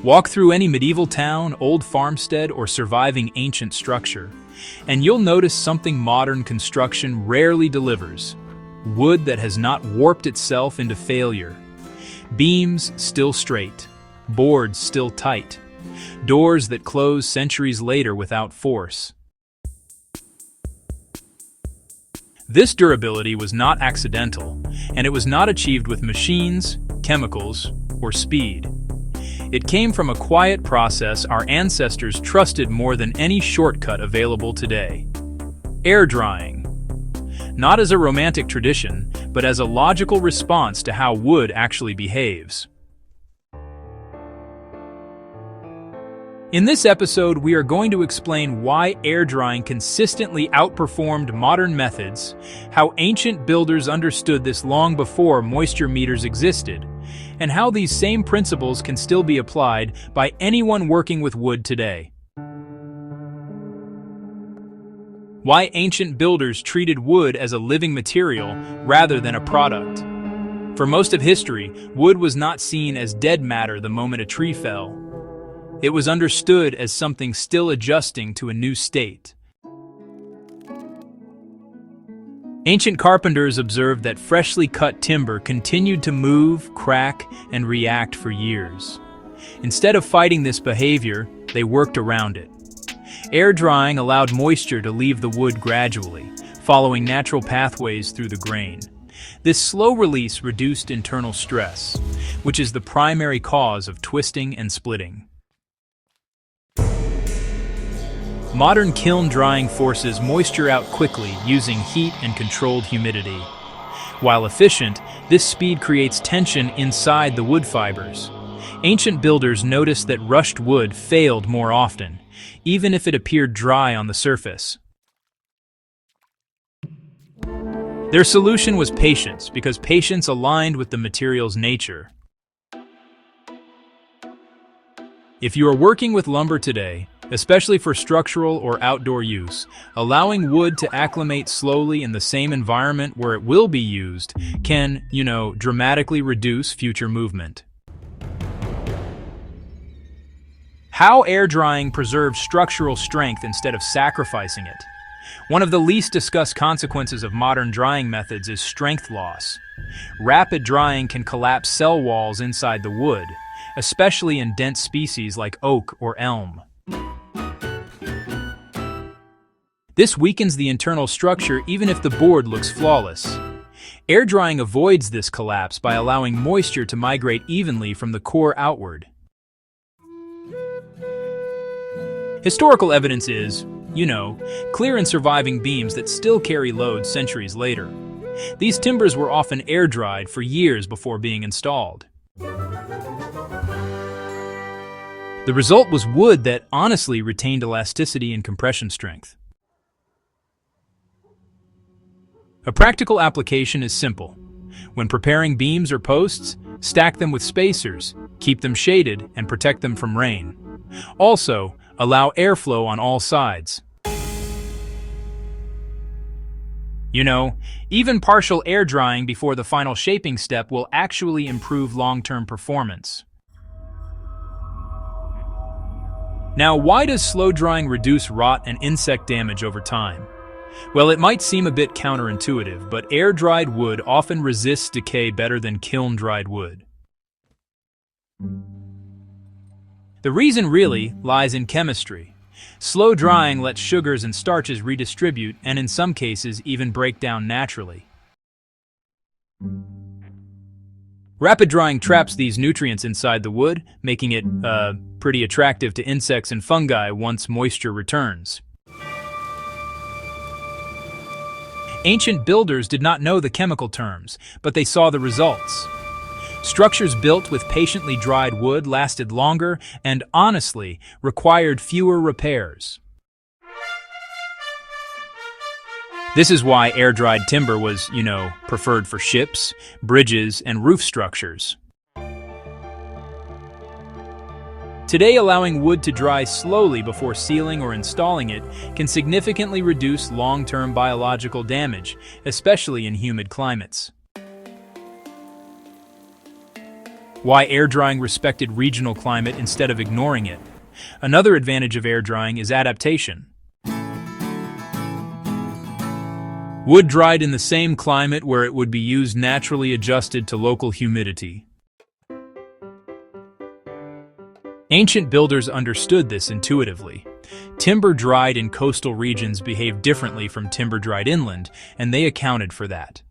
Walk through any medieval town, old farmstead, or surviving ancient structure, and you'll notice something modern construction rarely delivers: wood that has not warped itself into failure. Beams still straight, boards still tight, doors that close centuries later without force. This durability was not accidental, and it was not achieved with machines, chemicals, or speed. It came from a quiet process our ancestors trusted more than any shortcut available today: air drying. Not as a romantic tradition, but as a logical response to how wood actually behaves. In this episode, we are going to explain why air drying consistently outperformed modern methods, how ancient builders understood this long before moisture meters existed, and how these same principles can still be applied by anyone working with wood today. Why ancient builders treated wood as a living material rather than a product. For most of history, wood was not seen as dead matter the moment a tree fell. It was understood as something still adjusting to a new state. Ancient carpenters observed that freshly cut timber continued to move, crack, and react for years. Instead of fighting this behavior, they worked around it. Air drying allowed moisture to leave the wood gradually, following natural pathways through the grain. This slow release reduced internal stress, which is the primary cause of twisting and splitting. Modern kiln drying forces moisture out quickly using heat and controlled humidity. While efficient, this speed creates tension inside the wood fibers. Ancient builders noticed that rushed wood failed more often, even if it appeared dry on the surface. Their solution was patience, because patience aligned with the material's nature. If you are working with lumber today, especially for structural or outdoor use, allowing wood to acclimate slowly in the same environment where it will be used can, dramatically reduce future movement. How air drying preserves structural strength instead of sacrificing it. One of the least discussed consequences of modern drying methods is strength loss. Rapid drying can collapse cell walls inside the wood, especially in dense species like oak or elm. This weakens the internal structure even if the board looks flawless. Air drying avoids this collapse by allowing moisture to migrate evenly from the core outward. Historical evidence is, clear in surviving beams that still carry loads centuries later. These timbers were often air dried for years before being installed. The result was wood that honestly retained elasticity and compression strength. A practical application is simple. When preparing beams or posts, stack them with spacers, keep them shaded, and protect them from rain. Also, allow airflow on all sides. Even partial air drying before the final shaping step will actually improve long-term performance. Now, why does slow drying reduce rot and insect damage over time? Well, it might seem a bit counterintuitive, but air-dried wood often resists decay better than kiln-dried wood. The reason really lies in chemistry. Slow drying lets sugars and starches redistribute and in some cases even break down naturally. Rapid drying traps these nutrients inside the wood, making it pretty attractive to insects and fungi once moisture returns. Ancient builders did not know the chemical terms, but they saw the results. Structures built with patiently dried wood lasted longer and, honestly, required fewer repairs. This is why air-dried timber was, preferred for ships, bridges, and roof structures. Today, allowing wood to dry slowly before sealing or installing it can significantly reduce long-term biological damage, especially in humid climates. Why air drying respected regional climate instead of ignoring it. Another advantage of air drying is adaptation. Wood dried in the same climate where it would be used naturally adjusted to local humidity. Ancient builders understood this intuitively. Timber dried in coastal regions behaved differently from timber dried inland, and they accounted for that.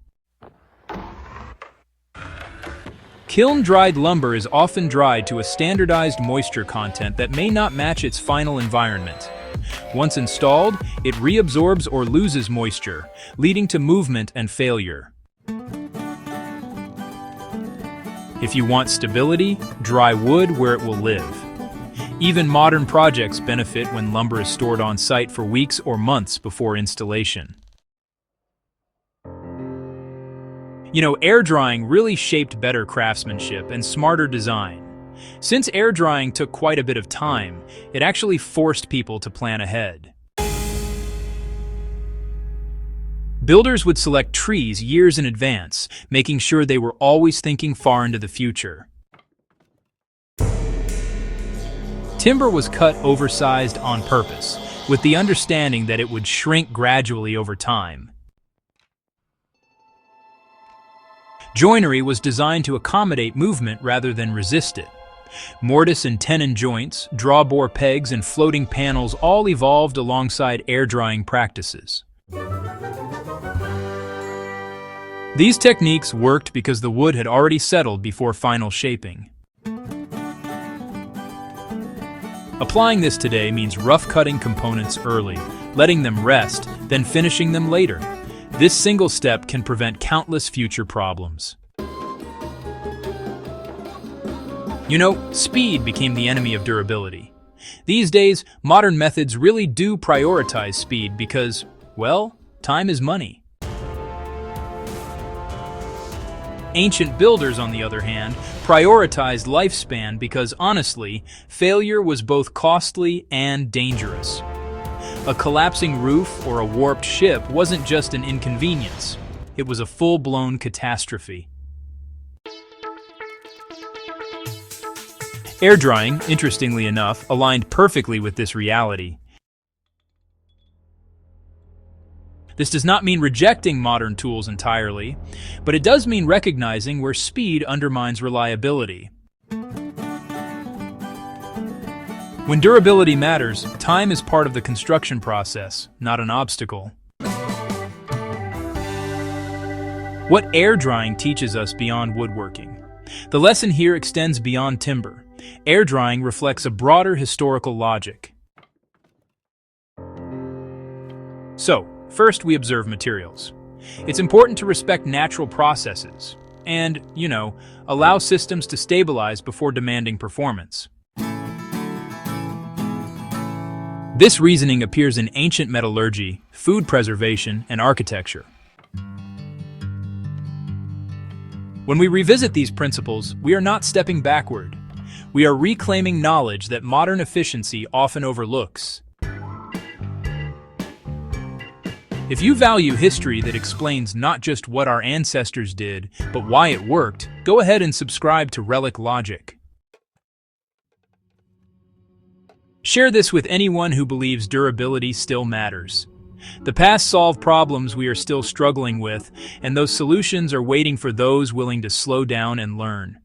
Kiln-dried lumber is often dried to a standardized moisture content that may not match its final environment. Once installed, it reabsorbs or loses moisture, leading to movement and failure. If you want stability, dry wood where it will live. Even modern projects benefit when lumber is stored on site for weeks or months before installation. Air drying really shaped better craftsmanship and smarter design. Since air drying took quite a bit of time, it actually forced people to plan ahead. Builders would select trees years in advance, making sure they were always thinking far into the future. Timber was cut oversized on purpose, with the understanding that it would shrink gradually over time. Joinery was designed to accommodate movement rather than resist it. Mortise and tenon joints, drawbore pegs, and floating panels all evolved alongside air drying practices. These techniques worked because the wood had already settled before final shaping. Applying this today means rough cutting components early, letting them rest, then finishing them later. This single step can prevent countless future problems. Speed became the enemy of durability. These days, modern methods really do prioritize speed because, well, time is money. Ancient builders, on the other hand, prioritized lifespan because, honestly, failure was both costly and dangerous. A collapsing roof or a warped ship wasn't just an inconvenience. It was a full-blown catastrophe. Air drying, interestingly enough, aligned perfectly with this reality. This does not mean rejecting modern tools entirely, but it does mean recognizing where speed undermines reliability. When durability matters, time is part of the construction process, not an obstacle. What air drying teaches us beyond woodworking? The lesson here extends beyond timber. Air drying reflects a broader historical logic. So, first we observe materials. It's important to respect natural processes and, allow systems to stabilize before demanding performance. This reasoning appears in ancient metallurgy, food preservation, and architecture. When we revisit these principles, we are not stepping backward. We are reclaiming knowledge that modern efficiency often overlooks. If you value history that explains not just what our ancestors did, but why it worked, go ahead and subscribe to Relic Logic. Share this with anyone who believes durability still matters. The past solved problems we are still struggling with, and those solutions are waiting for those willing to slow down and learn.